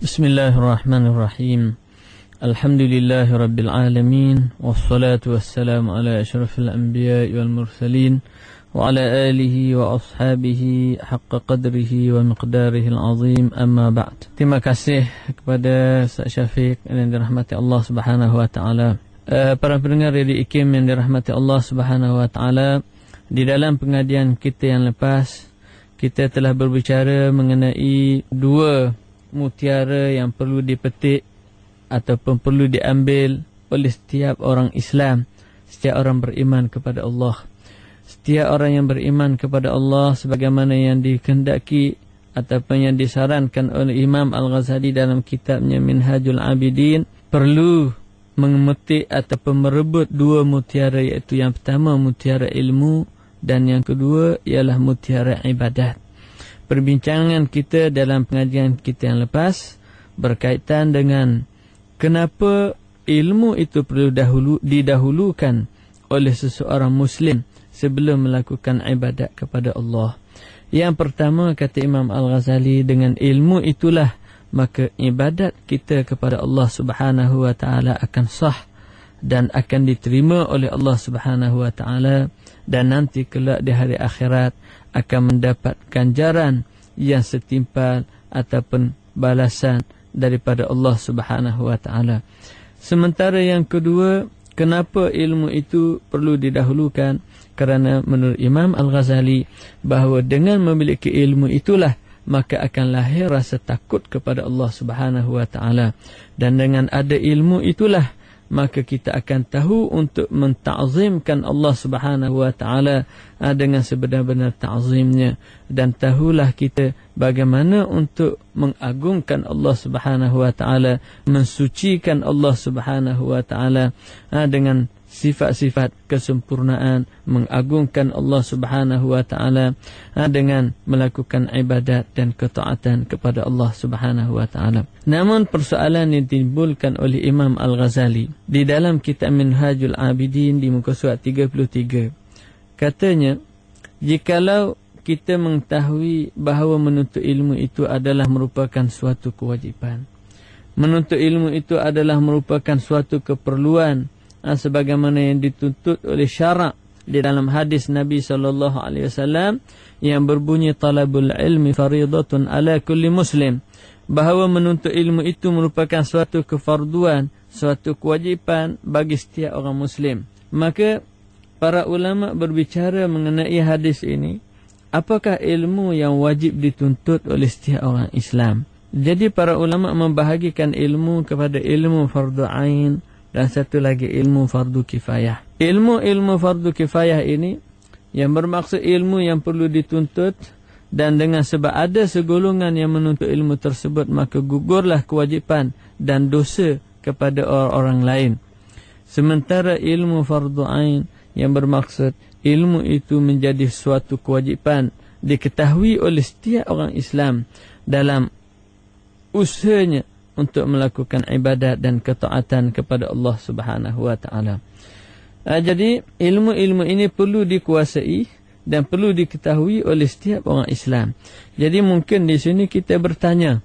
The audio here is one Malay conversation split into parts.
Bismillahirrahmanirrahim. Alhamdulillahi rabbil alamin, wassalatu wassalamu ala asyrafil anbiya'i wal mursalin wa ala alihi wa ashabihi haqqa qadrihi wa miqdarihi al-azim, amma ba'd. Terima kasih kepada Ustaz Syafiq yang dirahmati Allah Subhanahu wa taala. Para pendengar Radio IKIM yang dirahmati Allah Subhanahu wa taala, di dalam pengajian kita yang lepas kita telah berbicara mengenai dua mutiara yang perlu dipetik ataupun perlu diambil oleh setiap orang Islam, setiap orang beriman kepada Allah. Setiap orang yang beriman kepada Allah sebagaimana yang dikehendaki ataupun yang disarankan oleh Imam Al-Ghazali dalam kitabnya Minhajul Abidin, perlu memetik ataupun merebut dua mutiara, iaitu yang pertama mutiara ilmu dan yang kedua ialah mutiara ibadat. Perbincangan kita dalam pengajian kita yang lepas berkaitan dengan kenapa ilmu itu perlu didahulukan oleh seseorang Muslim sebelum melakukan ibadat kepada Allah. Yang pertama, kata Imam Al-Ghazali, dengan ilmu itulah maka ibadat kita kepada Allah Subhanahu wa taala akan sah dan akan diterima oleh Allah Subhanahu wa taala, dan nanti kelak di hari akhirat akan mendapat ganjaran yang setimpal ataupun balasan daripada Allah Subhanahu wa taala. Sementara yang kedua, kenapa ilmu itu perlu didahulukan? Kerana menurut Imam Al-Ghazali bahawa dengan memiliki ilmu itulah maka akan lahir rasa takut kepada Allah Subhanahu wa taala, dan dengan ada ilmu itulah maka kita akan tahu untuk menta'zimkan Allah Subhanahu wa taala dengan sebenar-benar ta'zimnya, dan tahulah kita bagaimana untuk mengagungkan Allah Subhanahu wa taala, mensucikan Allah Subhanahu wa taala dengan sifat-sifat kesempurnaan, mengagungkan Allah Subhanahu wa taala dengan melakukan ibadat dan ketaatan kepada Allah Subhanahu wa taala. Namun persoalan yang ditimbulkan oleh Imam Al-Ghazali di dalam kitab Minhajul Abidin di muka surat 33, katanya, jikalau kita mengetahui bahawa menuntut ilmu itu adalah merupakan suatu kewajipan, menuntut ilmu itu adalah merupakan suatu keperluan sebagaimana yang dituntut oleh syarak di dalam hadis Nabi SAW yang berbunyi talabul ilmi faridatun ala kulli muslim, bahawa menuntut ilmu itu merupakan suatu kefarduan, suatu kewajipan bagi setiap orang muslim. Maka para ulama berbicara mengenai hadis ini, apakah ilmu yang wajib dituntut oleh setiap orang Islam? Jadi para ulama membahagikan ilmu kepada ilmu fardu ain dan satu lagi ilmu fardu kifayah. Ilmu fardu kifayah ini yang bermaksud ilmu yang perlu dituntut, dan dengan sebab ada segolongan yang menuntut ilmu tersebut maka gugurlah kewajipan dan dosa kepada orang-orang lain. Sementara ilmu fardu ain yang bermaksud ilmu itu menjadi suatu kewajipan diketahui oleh setiap orang Islam dalam usahanya untuk melakukan ibadat dan ketaatan kepada Allah Subhanahu wa taala. Jadi ilmu-ilmu ini perlu dikuasai dan perlu diketahui oleh setiap orang Islam. Jadi mungkin di sini kita bertanya,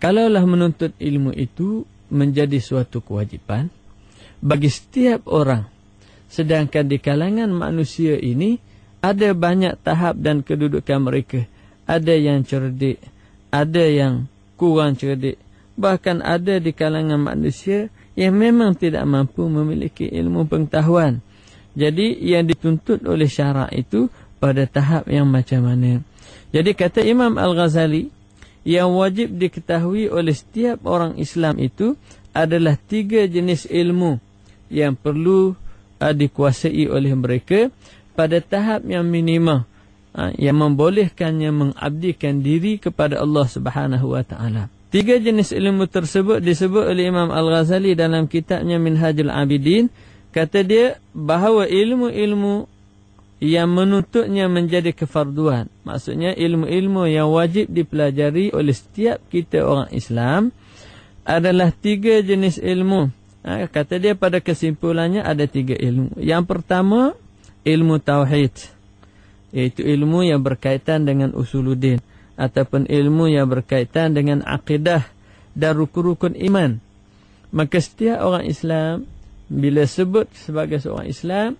kalaulah menuntut ilmu itu menjadi suatu kewajipan bagi setiap orang, sedangkan di kalangan manusia ini ada banyak tahap dan kedudukan mereka. Ada yang cerdik, ada yang kurang cerdik, bahkan ada di kalangan manusia yang memang tidak mampu memiliki ilmu pengetahuan. Jadi yang dituntut oleh syarak itu pada tahap yang macam mana? Jadi kata Imam Al-Ghazali, yang wajib diketahui oleh setiap orang Islam itu adalah 3 jenis ilmu yang perlu dikuasai oleh mereka pada tahap yang minima, yang membolehkannya mengabdikan diri kepada Allah Subhanahu wa taala. 3 jenis ilmu tersebut disebut oleh Imam Al-Ghazali dalam kitabnya Minhajul Abidin. Kata dia bahawa ilmu-ilmu yang menuntutnya menjadi kefarduan, maksudnya ilmu-ilmu yang wajib dipelajari oleh setiap kita orang Islam, adalah 3 jenis ilmu. Kata dia pada kesimpulannya ada 3 ilmu. Yang pertama, ilmu tauhid, iaitu ilmu yang berkaitan dengan usuluddin, ataupun ilmu yang berkaitan dengan akidah dan rukun-rukun iman. Maka setiap orang Islam bila sebut sebagai seorang Islam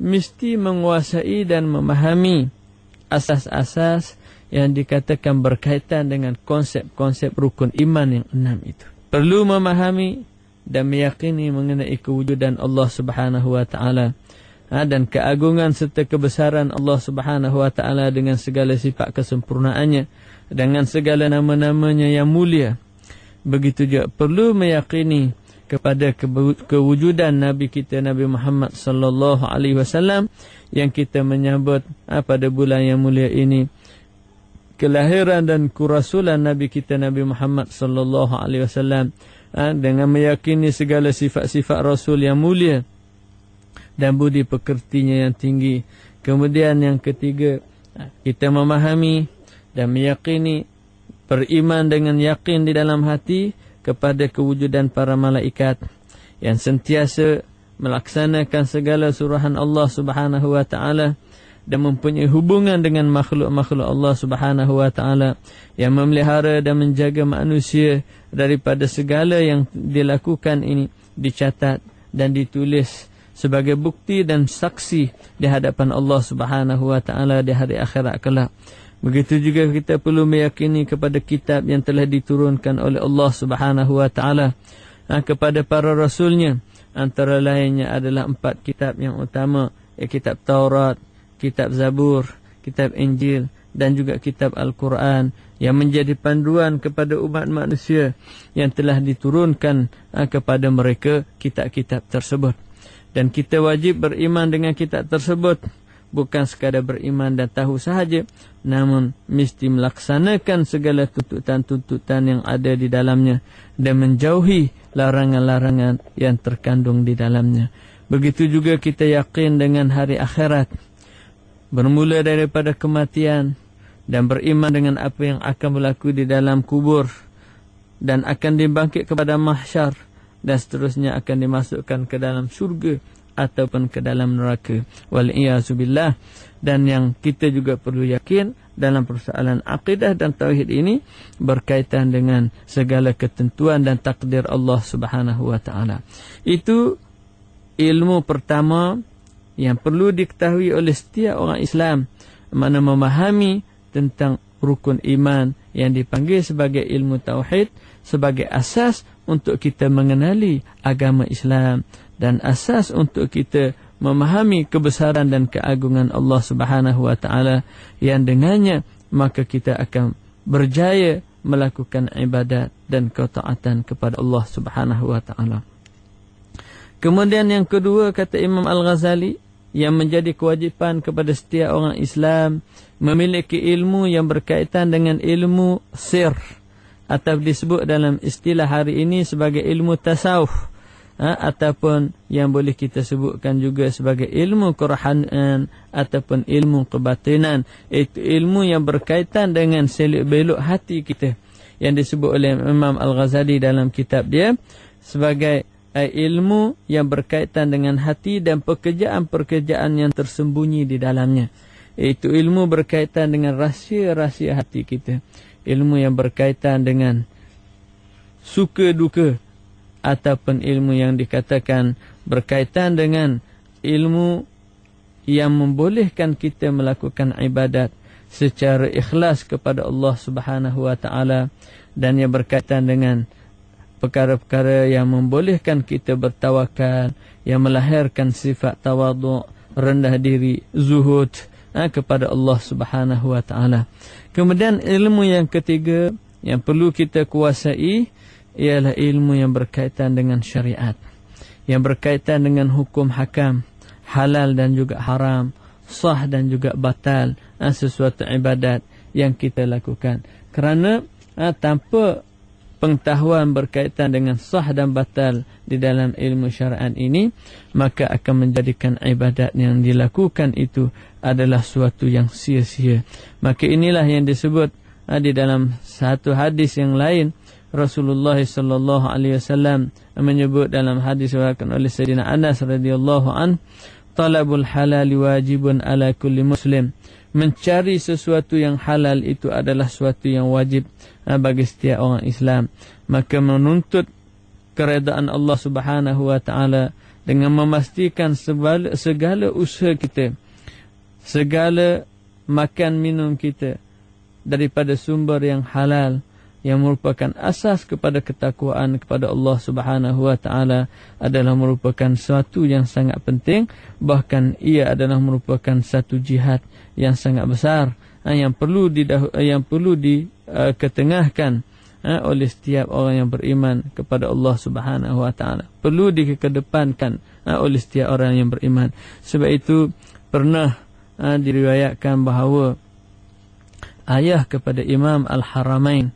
mesti menguasai dan memahami asas-asas yang dikatakan berkaitan dengan konsep-konsep rukun iman yang 6 itu. Perlu memahami dan meyakini mengenai kewujudan Allah Subhanahu wa taala dan keagungan serta kebesaran Allah Subhanahu wa taala dengan segala sifat kesempurnaannya, dengan segala nama-namanya yang mulia. Begitu juga perlu meyakini kepada kewujudan Nabi kita Nabi Muhammad sallallahu alaihi wasallam yang kita menyambut pada bulan yang mulia ini, kelahiran dan kerasulan Nabi kita Nabi Muhammad sallallahu alaihi wasallam, dengan meyakini segala sifat-sifat Rasul yang mulia dan budi pekertinya yang tinggi. Kemudian yang ketiga, kita memahami dan meyakini, beriman dengan yakin di dalam hati kepada kewujudan para malaikat yang sentiasa melaksanakan segala suruhan Allah Subhanahu wa taala dan mempunyai hubungan dengan makhluk-makhluk Allah Subhanahu wa taala, yang memelihara dan menjaga manusia daripada segala yang dilakukan ini dicatat dan ditulis sebagai bukti dan saksi di hadapan Allah Subhanahu wa taala di hari akhirat kelak. Begitu juga kita perlu meyakini kepada kitab yang telah diturunkan oleh Allah Subhanahu wa taala kepada para rasulnya. Antara lainnya adalah 4 kitab yang utama, kitab Taurat, kitab Zabur, kitab Injil dan juga kitab Al-Quran, yang menjadi panduan kepada umat manusia yang telah diturunkan kepada mereka kitab-kitab tersebut. Dan kita wajib beriman dengan kitab tersebut, bukan sekadar beriman dan tahu sahaja, namun mesti melaksanakan segala tuntutan-tuntutan yang ada di dalamnya dan menjauhi larangan-larangan yang terkandung di dalamnya. Begitu juga kita yakin dengan hari akhirat, bermula daripada kematian, dan beriman dengan apa yang akan berlaku di dalam kubur dan akan dibangkit kepada mahsyar dan seterusnya akan dimasukkan ke dalam syurga ataupun ke dalam neraka. Wal-iyazubillah. Dan yang kita juga perlu yakin dalam persoalan akidah dan tauhid ini berkaitan dengan segala ketentuan dan takdir Allah Subhanahu wa taala. Itu ilmu pertama yang perlu diketahui oleh setiap orang Islam, mana memahami tentang rukun iman yang dipanggil sebagai ilmu tauhid sebagai asas untuk kita mengenali agama Islam dan asas untuk kita memahami kebesaran dan keagungan Allah Subhanahu wa taala, yang dengannya maka kita akan berjaya melakukan ibadat dan ketaatan kepada Allah Subhanahu wa taala. Kemudian yang kedua, kata Imam Al-Ghazali, yang menjadi kewajipan kepada setiap orang Islam memiliki ilmu yang berkaitan dengan ilmu sir, atau disebut dalam istilah hari ini sebagai ilmu tasawuf, ataupun yang boleh kita sebutkan juga sebagai ilmu kerohanian ataupun ilmu kebatinan. Itu ilmu yang berkaitan dengan seluk-beluk hati kita, yang disebut oleh Imam Al-Ghazali dalam kitab dia sebagai ilmu yang berkaitan dengan hati dan pekerjaan-pekerjaan yang tersembunyi di dalamnya. Itu ilmu berkaitan dengan rahsia-rahsia hati kita, ilmu yang berkaitan dengan suka duka, ataupun ilmu yang dikatakan berkaitan dengan ilmu yang membolehkan kita melakukan ibadat secara ikhlas kepada Allah Subhanahu wa taala, dan yang berkaitan dengan perkara-perkara yang membolehkan kita bertawakal, yang melahirkan sifat tawaduk, rendah diri, zuhud kepada Allah Subhanahu wa taala. Kemudian ilmu yang ketiga yang perlu kita kuasai ialah ilmu yang berkaitan dengan syariat, yang berkaitan dengan hukum hakam, halal dan juga haram, sah dan juga batal sesuatu ibadat yang kita lakukan. Kerana tanpa pengetahuan berkaitan dengan sah dan batal di dalam ilmu syariat ini, maka akan menjadikan ibadat yang dilakukan itu adalah suatu yang sia-sia. Maka inilah yang disebut di dalam satu hadis yang lain, Rasulullah sallallahu alaihi wasallam menyebut dalam hadis riwayatkan oleh Sayyidina Anas radhiyallahu an, talabul halal wajibun ala kulli muslim mencari sesuatu yang halal itu adalah sesuatu yang wajib bagi setiap orang Islam. Maka menuntut keredaan Allah Subhanahu wa taala dengan memastikan segala usaha kita, segala makan minum kita daripada sumber yang halal, yang merupakan asas kepada ketakwaan kepada Allah Subhanahu wa taala, adalah merupakan sesuatu yang sangat penting. Bahkan ia adalah merupakan satu jihad yang sangat besar yang perlu diketengahkan oleh setiap orang yang beriman kepada Allah Subhanahu wa taala. Perlu dikedepankan oleh setiap orang yang beriman. Sebab itu pernah diriwayatkan bahawa ayah kepada Imam Al-Haramain,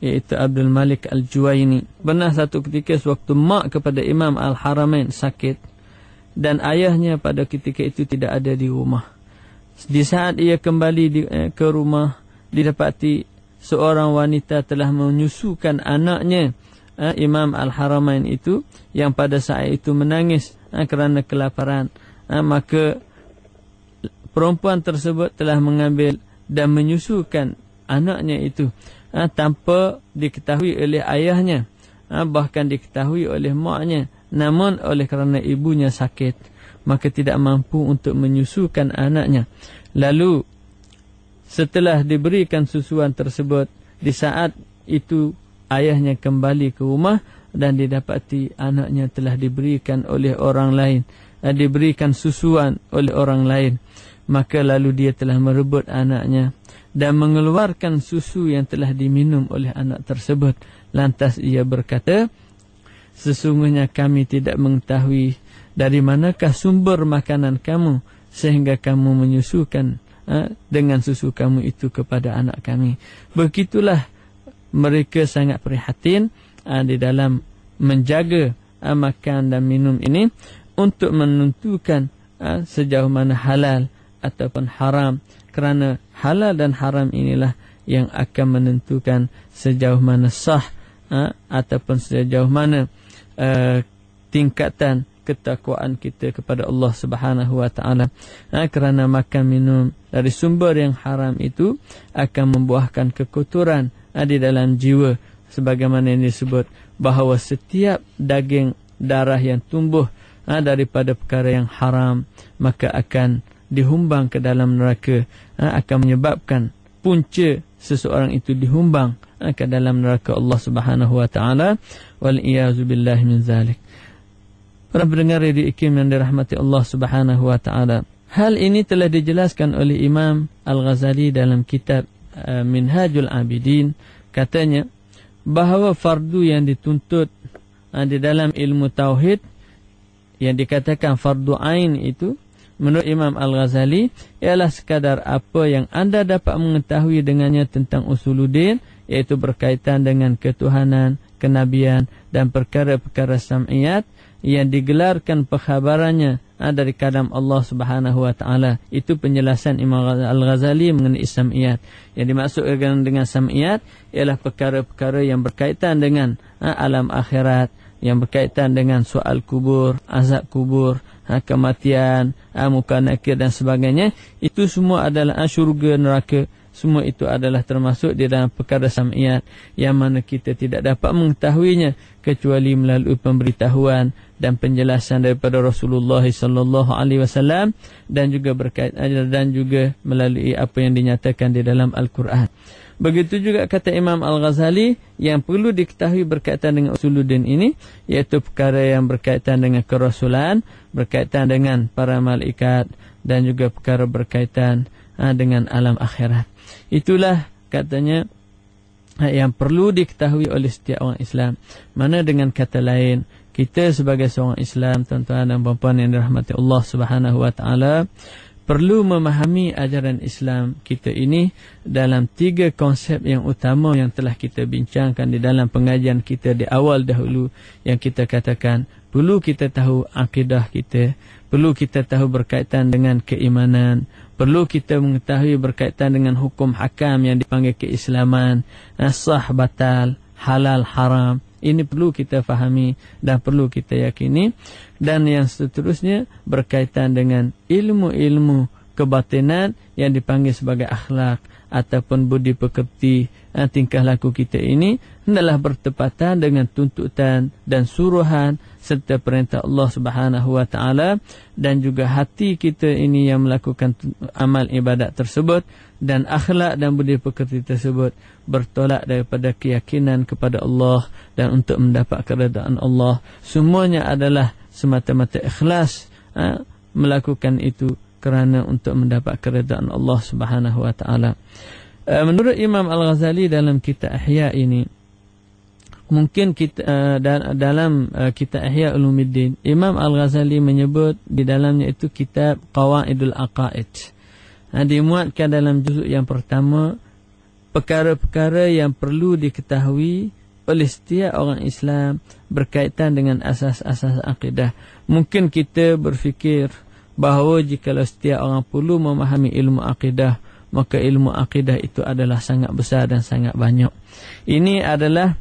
iaitu Abdul Malik Al-Juwaini, pernah satu ketika sewaktu mak kepada Imam Al-Haramain sakit dan ayahnya pada ketika itu tidak ada di rumah. Di saat ia kembali ke rumah, didapati seorang wanita telah menyusukan anaknya, Imam Al-Haramain itu, yang pada saat itu menangis kerana kelaparan. Maka perempuan tersebut telah mengambil dan menyusukan anaknya itu tanpa diketahui oleh ayahnya, bahkan diketahui oleh maknya. Namun oleh kerana ibunya sakit, maka tidak mampu untuk menyusukan anaknya. Lalu setelah diberikan susuan tersebut, di saat itu ayahnya kembali ke rumah dan didapati anaknya telah diberikan oleh orang lain, diberikan susuan oleh orang lain. Maka lalu dia telah merebut anaknya dan mengeluarkan susu yang telah diminum oleh anak tersebut. Lantas ia berkata, sesungguhnya kami tidak mengetahui dari manakah sumber makanan kamu sehingga kamu menyusukan dengan susu kamu itu kepada anak kami. Begitulah mereka sangat prihatin di dalam menjaga makan dan minum ini untuk menentukan sejauh mana halal ataupun haram, kerana halal dan haram inilah yang akan menentukan sejauh mana sah ataupun sejauh mana tingkatan ketakwaan kita kepada Allah Subhanahu wa taala. Kerana makan minum dari sumber yang haram itu akan membuahkan kekotoran di dalam jiwa, sebagaimana yang disebut bahawa setiap daging darah yang tumbuh daripada perkara yang haram maka akan dihumbang ke dalam neraka, akan menyebabkan punca seseorang itu dihumbang ke dalam neraka Allah Subhanahu wa taala. Wal iyazu billahi min zalik. Para pendengar Radio IKIM yang dirahmati Allah Subhanahu wa taala, hal ini telah dijelaskan oleh Imam Al-Ghazali dalam kitab Minhajul Abidin. Katanya bahawa fardu yang dituntut di dalam ilmu tauhid, yang dikatakan fardu ain itu, menurut Imam Al-Ghazali, ialah sekadar apa yang anda dapat mengetahui dengannya tentang usuluddin, iaitu berkaitan dengan ketuhanan, kenabian dan perkara-perkara sam'iyat yang digelarkan perkhabarannya dari kalam Allah Subhanahu wa taala. Itu penjelasan Imam Al-Ghazali mengenai sam'iyat. Yang dimaksudkan dengan sam'iyat ialah perkara-perkara yang berkaitan dengan alam akhirat, yang berkaitan dengan soal kubur, azab kubur, kematian, muka nakir dan sebagainya. Itu semua adalah syurga, neraka. Semua itu adalah termasuk di dalam perkara sam'iyat, yang mana kita tidak dapat mengetahuinya kecuali melalui pemberitahuan dan penjelasan daripada Rasulullah sallallahu alaihi wasallam, dan juga melalui apa yang dinyatakan di dalam Al-Quran. Begitu juga kata Imam Al-Ghazali, yang perlu diketahui berkaitan dengan usuluddin ini, iaitu perkara yang berkaitan dengan kerasulan, berkaitan dengan para malaikat, dan juga perkara berkaitan dengan alam akhirat. Itulah katanya yang perlu diketahui oleh setiap orang Islam. Mana dengan kata lain, kita sebagai seorang Islam, tuan-tuan dan puan-puan yang dirahmati Allah Subhanahu wa taala, perlu memahami ajaran Islam kita ini dalam 3 konsep yang utama yang telah kita bincangkan di dalam pengajian kita di awal dahulu, yang kita katakan perlu kita tahu akidah kita, perlu kita tahu berkaitan dengan keimanan, perlu kita mengetahui berkaitan dengan hukum hakam yang dipanggil keislaman, sah batal, halal haram. Ini perlu kita fahami dan perlu kita yakini. Dan yang seterusnya berkaitan dengan ilmu-ilmu kebatinan yang dipanggil sebagai akhlak ataupun budi pekerti, tingkah laku kita ini hendaklah bertepatan dengan tuntutan dan suruhan serta perintah Allah Subhanahu wa taala, dan juga hati kita ini yang melakukan amal ibadat tersebut dan akhlak dan budi pekerti tersebut bertolak daripada keyakinan kepada Allah dan untuk mendapat keredaan Allah. Semuanya adalah semata-mata ikhlas melakukan itu kerana untuk mendapat keredaan Allah Subhanahu wa taala. Menurut Imam Al-Ghazali dalam kitab Ihya ini, mungkin kita dalam kitab Ihya Ulumuddin, Imam Al-Ghazali menyebut di dalamnya itu kitab Qawaidul Aqaid. Dimuatkan dalam juzuk yang pertama perkara-perkara yang perlu diketahui oleh setiap orang Islam berkaitan dengan asas-asas akidah. Mungkin kita berfikir bahawa jikalau setiap orang perlu memahami ilmu akidah, maka ilmu akidah itu adalah sangat besar dan sangat banyak. Ini adalah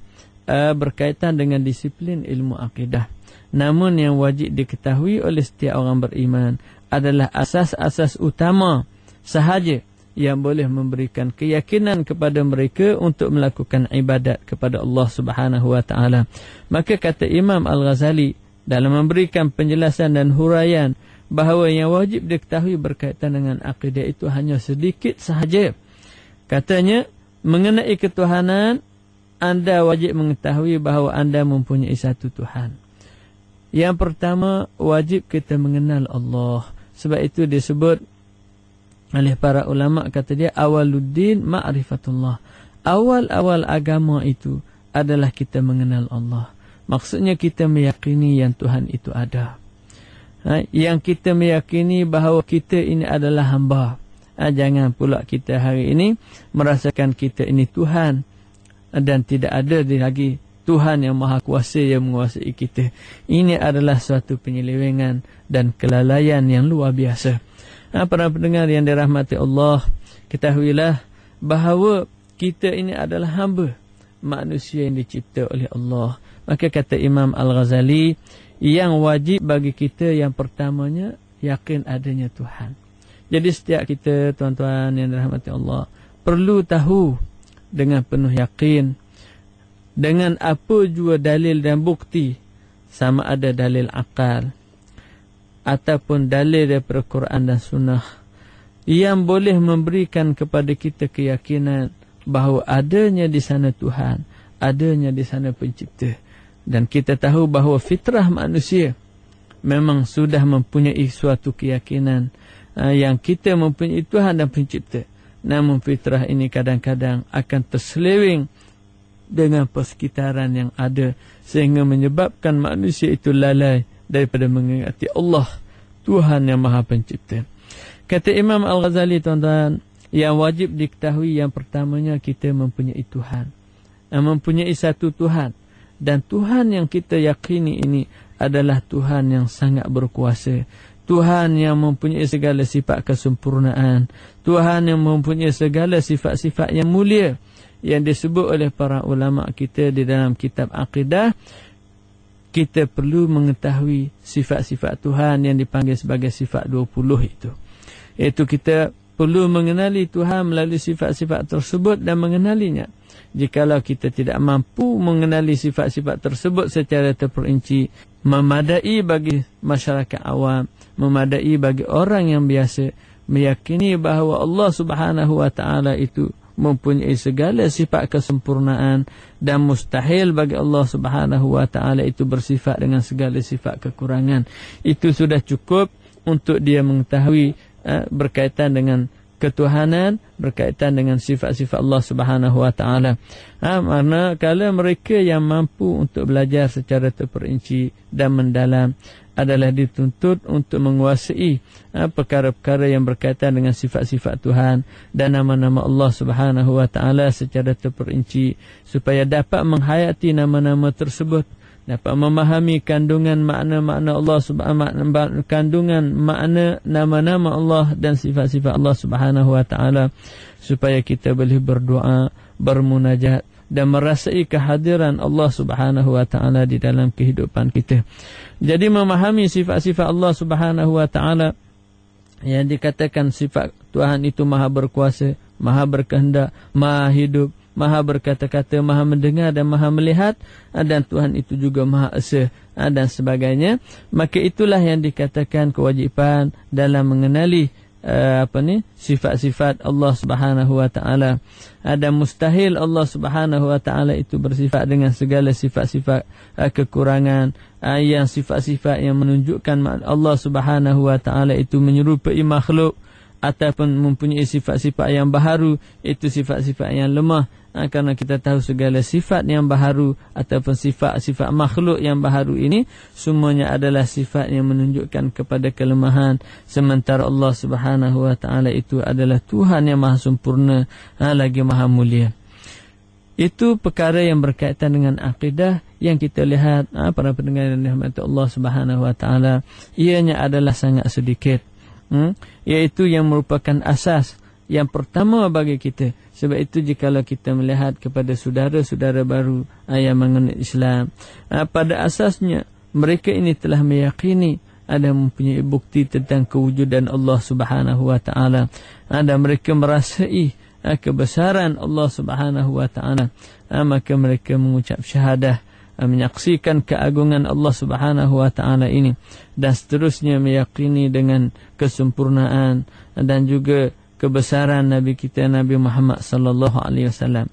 berkaitan dengan disiplin ilmu akidah. Namun yang wajib diketahui oleh setiap orang beriman adalah asas-asas utama sahaja yang boleh memberikan keyakinan kepada mereka untuk melakukan ibadat kepada Allah Subhanahu wa taala. Maka kata Imam Al-Ghazali dalam memberikan penjelasan dan huraian bahawa yang wajib diketahui berkaitan dengan akidah itu hanya sedikit sahaja. Katanya, mengenai ketuhanan, anda wajib mengetahui bahawa anda mempunyai satu Tuhan. Yang pertama, wajib kita mengenal Allah. Sebab itu disebut oleh para ulama, kata dia, awaluddin ma'rifatullah. Awal-awal agama itu adalah kita mengenal Allah. Maksudnya kita meyakini yang Tuhan itu ada. Yang kita meyakini bahawa kita ini adalah hamba. Jangan pula kita hari ini merasakan kita ini Tuhan dan tidak ada lagi Tuhan yang maha kuasa yang menguasai kita. Ini adalah suatu penyelewengan dan kelalaian yang luar biasa. Para pendengar yang dirahmati Allah, ketahuilah bahawa kita ini adalah hamba manusia yang dicipta oleh Allah. Maka kata Imam Al-Ghazali, yang wajib bagi kita yang pertamanya yakin adanya Tuhan. Jadi setiap kita, tuan-tuan yang dirahmati Allah, perlu tahu dengan penuh yakin dengan apa jua dalil dan bukti, sama ada dalil akal ataupun dalil daripada Quran dan Sunnah, yang boleh memberikan kepada kita keyakinan bahawa adanya di sana Tuhan, adanya di sana pencipta. Dan kita tahu bahawa fitrah manusia memang sudah mempunyai suatu keyakinan yang kita mempunyai Tuhan dan pencipta. Namun fitrah ini kadang-kadang akan terseleweng dengan persekitaran yang ada, sehingga menyebabkan manusia itu lalai daripada mengingati Allah, Tuhan yang maha pencipta. Kata Imam Al-Ghazali, tuan-tuan, yang wajib diketahui yang pertamanya kita mempunyai Tuhan, mempunyai satu Tuhan. Dan Tuhan yang kita yakini ini adalah Tuhan yang sangat berkuasa, Tuhan yang mempunyai segala sifat kesempurnaan, Tuhan yang mempunyai segala sifat-sifat yang mulia yang disebut oleh para ulama kita di dalam kitab akidah. Kita perlu mengetahui sifat-sifat Tuhan yang dipanggil sebagai sifat 20 itu. Iaitu kita perlu mengenali Tuhan melalui sifat-sifat tersebut dan mengenalinya. Jikalau kita tidak mampu mengenali sifat-sifat tersebut secara terperinci, memadai bagi masyarakat awam, memadai bagi orang yang biasa meyakini bahawa Allah Subhanahu wa taala itu mempunyai segala sifat kesempurnaan dan mustahil bagi Allah Subhanahu wa taala itu bersifat dengan segala sifat kekurangan. Itu sudah cukup untuk dia mengetahui berkaitan dengan ketuhanan, berkaitan dengan sifat-sifat Allah Subhanahu wa taala. Manakala mereka yang mampu untuk belajar secara terperinci dan mendalam adalah dituntut untuk menguasai perkara-perkara yang berkaitan dengan sifat-sifat Tuhan dan nama-nama Allah Subhanahu wa taala secara terperinci, supaya dapat menghayati nama-nama tersebut, dapat memahami kandungan makna-makna Allah Subhanahu, kandungan makna nama-nama Allah dan sifat-sifat Allah Subhanahu wa taala, supaya kita boleh berdoa, bermunajat dan merasai kehadiran Allah Subhanahu wa taala di dalam kehidupan kita. Jadi memahami sifat-sifat Allah Subhanahu wa taala yang dikatakan sifat Tuhan itu maha berkuasa, maha berkehendak, maha hidup, maha berkata-kata, maha mendengar dan maha melihat, dan Tuhan itu juga maha esa, dan sebagainya. Maka itulah yang dikatakan kewajipan dalam mengenali sifat-sifat Allah Subhanahu wa taala. Ada mustahil Allah Subhanahu wa taala itu bersifat dengan segala sifat-sifat kekurangan, yang sifat-sifat yang menunjukkan Allah Subhanahu wa taala itu menyerupai makhluk ataupun mempunyai sifat-sifat yang baharu, itu sifat-sifat yang lemah. Karena kita tahu segala sifat yang baharu ataupun sifat-sifat makhluk yang baharu ini semuanya adalah sifat yang menunjukkan kepada kelemahan, sementara Allah Subhanahu wa taala itu adalah Tuhan yang maha sempurna, lagi maha mulia. Itu perkara yang berkaitan dengan akidah yang kita lihat, para pendengar yang dirahmati Allah Subhanahu wa taala, ianya adalah sangat sedikit, iaitu yang merupakan asas yang pertama bagi kita. Sebab itu jikalau kita melihat kepada saudara-saudara baru yang mengenal Islam, pada asasnya mereka ini telah meyakini ada mempunyai bukti tentang kewujudan Allah Subhanahu wa taala, dan mereka merasai kebesaran Allah Subhanahu wa taala, maka mereka mengucap syahadah, menyaksikan keagungan Allah Subhanahu wa taala ini, dan seterusnya meyakini dengan kesempurnaan dan juga kebesaran Nabi kita Nabi Muhammad sallallahu alaihi wasallam.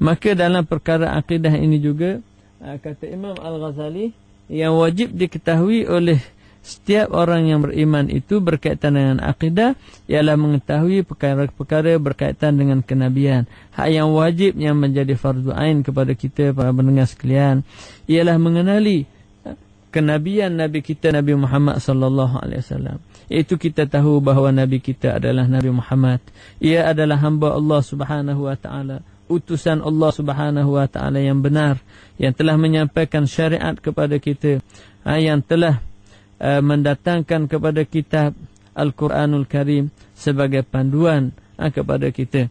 Maka dalam perkara akidah ini juga kata Imam Al-Ghazali, yang wajib diketahui oleh setiap orang yang beriman itu berkaitan dengan akidah ialah mengetahui perkara-perkara berkaitan dengan kenabian. Hak yang wajib yang menjadi fardu ain kepada kita para pendengar sekalian ialah mengenali kenabian Nabi kita Nabi Muhammad sallallahu alaihi wasallam. Itu kita tahu bahawa Nabi kita adalah Nabi Muhammad. Ia adalah hamba Allah Subhanahu wa taala, utusan Allah Subhanahu wa taala yang benar, yang telah menyampaikan syariat kepada kita, yang telah mendatangkan kepada kitab Al-Quranul Karim sebagai panduan kepada kita,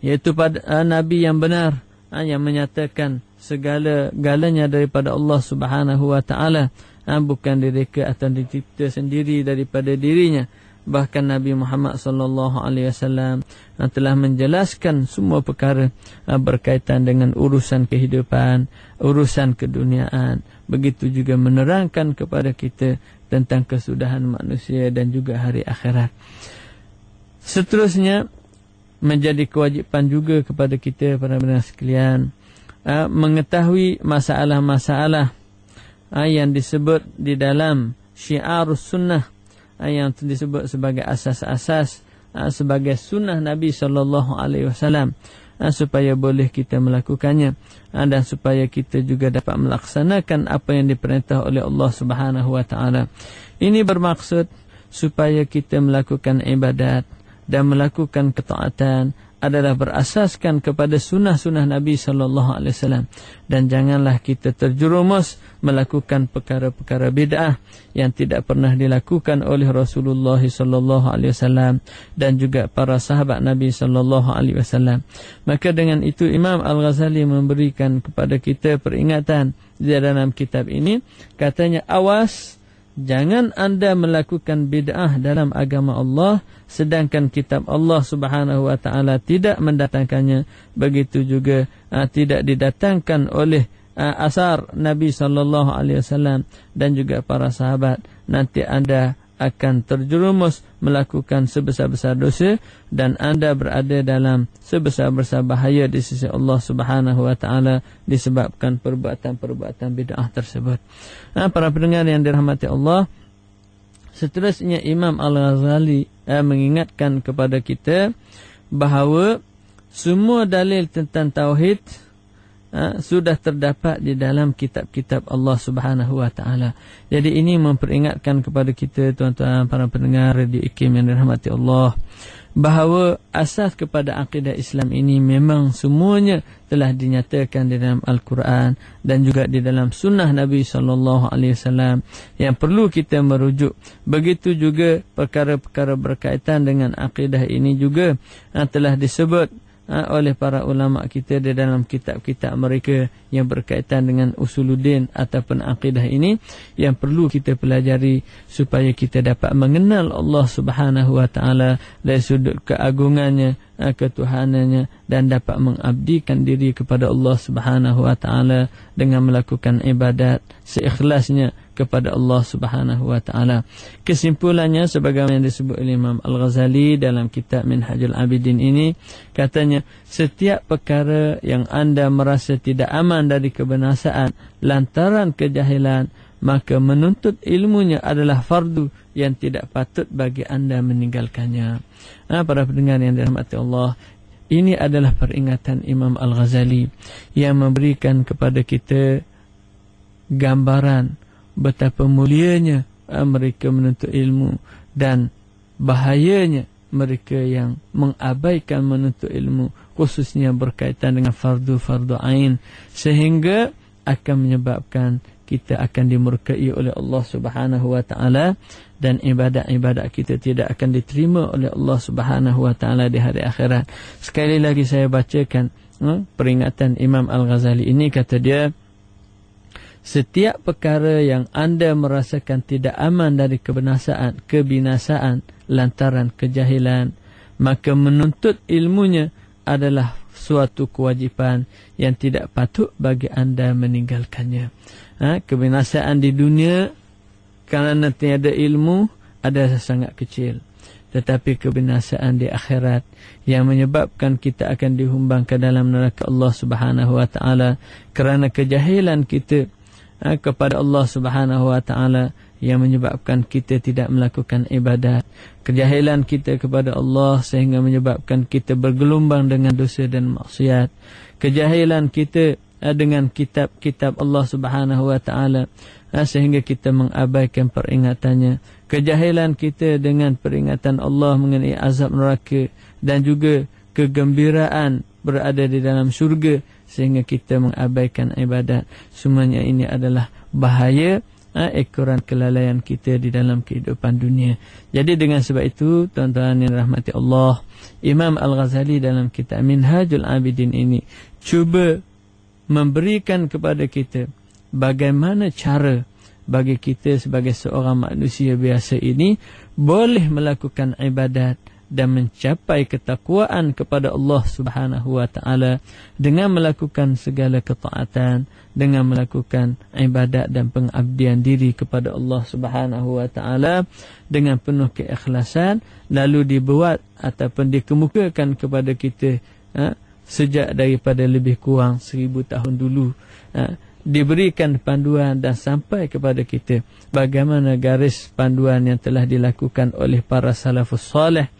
iaitu pada Nabi yang benar, yang menyatakan segala-galanya daripada Allah Subhanahu wa taala, bukan direka atau dicipta sendiri daripada dirinya. Bahkan Nabi Muhammad sallallahu alaihi wasallam telah menjelaskan semua perkara berkaitan dengan urusan kehidupan, urusan keduniaan. Begitu juga menerangkan kepada kita tentang kesudahan manusia dan juga hari akhirat. Seterusnya menjadi kewajipan juga kepada kita para pendengar sekalian mengetahui masalah-masalah yang disebut di dalam syiarus sunnah, yang disebut sebagai asas-asas, sebagai sunnah Nabi sallallahu alaihi wasallam, supaya boleh kita melakukannya, dan supaya kita juga dapat melaksanakan apa yang diperintah oleh Allah Subhanahu wa taala. Ini bermaksud supaya kita melakukan ibadat dan melakukan ketaatan adalah berasaskan kepada sunnah-sunnah Nabi sallallahu alaihi wasallam, dan janganlah kita terjerumus melakukan perkara-perkara bid'ah yang tidak pernah dilakukan oleh Rasulullah sallallahu alaihi wasallam dan juga para sahabat Nabi sallallahu alaihi wasallam. Maka dengan itu Imam Al-Ghazali memberikan kepada kita peringatan di dalam kitab ini, katanya, awas, jangan anda melakukan bid'ah dalam agama Allah sedangkan kitab Allah Subhanahu wa taala tidak mendatangkannya. Begitu juga tidak didatangkan oleh asar Nabi sallallahu alaihi wasallam dan juga para sahabat. Nanti anda akan terjerumus melakukan sebesar-besar dosa dan anda berada dalam sebesar-besar bahaya di sisi Allah Subhanahu wa taala disebabkan perbuatan-perbuatan bid'ah tersebut. Para pendengar yang dirahmati Allah, seterusnya Imam Al-Ghazali mengingatkan kepada kita bahawa semua dalil tentang tauhid sudah terdapat di dalam kitab-kitab Allah Subhanahu wa taala. Jadi ini memperingatkan kepada kita, tuan-tuan para pendengar Radio IKIM yang dirahmati Allah, bahawa asas kepada akidah Islam ini memang semuanya telah dinyatakan di dalam Al-Quran dan juga di dalam sunnah Nabi sallallahu alaihi wasallam yang perlu kita merujuk. Begitu juga perkara-perkara berkaitan dengan akidah ini juga telah disebut oleh para ulama kita di dalam kitab-kitab mereka yang berkaitan dengan usuluddin ataupun akidah ini yang perlu kita pelajari supaya kita dapat mengenal Allah Subhanahu wa taala dari sudut keagungannya, ketuhanannya, dan dapat mengabdikan diri kepada Allah Subhanahu wa taala dengan melakukan ibadat seikhlasnya kepada Allah Subhanahu wa taala. Kesimpulannya sebagaimana yang disebut oleh Imam Al-Ghazali dalam kitab Minhajul Abidin ini, katanya setiap perkara yang anda merasa tidak aman dari kebinasaan lantaran kejahilan, maka menuntut ilmunya adalah fardu yang tidak patut bagi anda meninggalkannya. Para pendengar yang dirahmati Allah, ini adalah peringatan Imam Al-Ghazali yang memberikan kepada kita gambaran betapa mulianya mereka menuntut ilmu dan bahayanya mereka yang mengabaikan menuntut ilmu, khususnya berkaitan dengan fardu-fardu ain, sehingga akan menyebabkan kita akan dimurkai oleh Allah Subhanahu wa taala dan ibadat-ibadat kita tidak akan diterima oleh Allah Subhanahu wa taala di hari akhirat. Sekali lagi saya bacakan peringatan Imam Al-Ghazali ini, kata dia, setiap perkara yang anda merasakan tidak aman dari kebinasaan lantaran kejahilan, maka menuntut ilmunya adalah suatu kewajipan yang tidak patut bagi anda meninggalkannya. Kebinasaan di dunia kerana tiada ilmu adalah sangat kecil. Tetapi kebinasaan di akhirat yang menyebabkan kita akan dihumbang ke dalam neraka Allah Subhanahu wa taala kerana kejahilan kita kepada Allah Subhanahu wa taala yang menyebabkan kita tidak melakukan ibadat, kejahilan kita kepada Allah sehingga menyebabkan kita bergelombang dengan dosa dan maksiat, kejahilan kita dengan kitab-kitab Allah Subhanahu wa taala sehingga kita mengabaikan peringatannya, kejahilan kita dengan peringatan Allah mengenai azab neraka dan juga kegembiraan berada di dalam syurga sehingga kita mengabaikan ibadat. Semuanya ini adalah bahaya ekoran kelalaian kita di dalam kehidupan dunia. Jadi dengan sebab itu, tuan-tuan yang rahmati Allah, Imam Al-Ghazali dalam kitab Minhajul Abidin ini cuba memberikan kepada kita bagaimana cara bagi kita sebagai seorang manusia biasa ini boleh melakukan ibadat dan mencapai ketakwaan kepada Allah Subhanahu wa taala dengan melakukan segala ketaatan, dengan melakukan ibadat dan pengabdian diri kepada Allah Subhanahu wa taala dengan penuh keikhlasan, lalu dibuat ataupun dikemukakan kepada kita sejak daripada lebih kurang 1000 tahun dulu, diberikan panduan dan sampai kepada kita bagaimana garis panduan yang telah dilakukan oleh para salafus salih.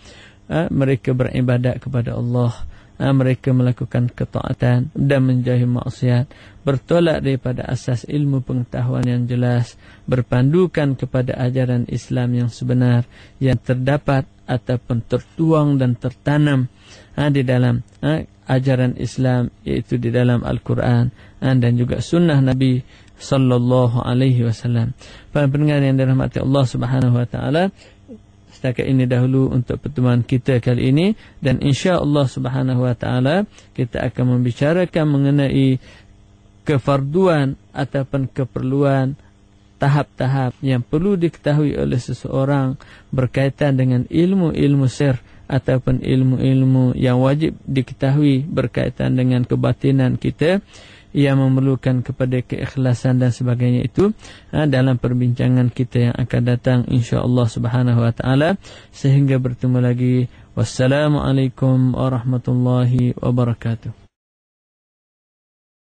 Mereka beribadat kepada Allah, mereka melakukan ketaatan dan menjauhi maksiat, bertolak daripada asas ilmu pengetahuan yang jelas, berpandukan kepada ajaran Islam yang sebenar yang terdapat ataupun tertuang dan tertanam di dalam ajaran Islam, iaitu di dalam Al-Quran dan juga sunnah Nabi sallallahu alaihi wasallam. Para pendengar yang dirahmati Allah Subhanahu wa taala, setakat ini dahulu untuk pertemuan kita kali ini, dan insya-Allah Subhanahu wa taala kita akan membicarakan mengenai kefarduan ataupun keperluan tahap-tahap yang perlu diketahui oleh seseorang berkaitan dengan ilmu-ilmu sir ataupun ilmu-ilmu yang wajib diketahui berkaitan dengan kebatinan kita yang memerlukan kepada keikhlasan dan sebagainya itu dalam perbincangan kita yang akan datang insya-Allah Subhanahu wa taala. Sehingga bertemu lagi. Wassalamualaikum warahmatullahi wabarakatuh.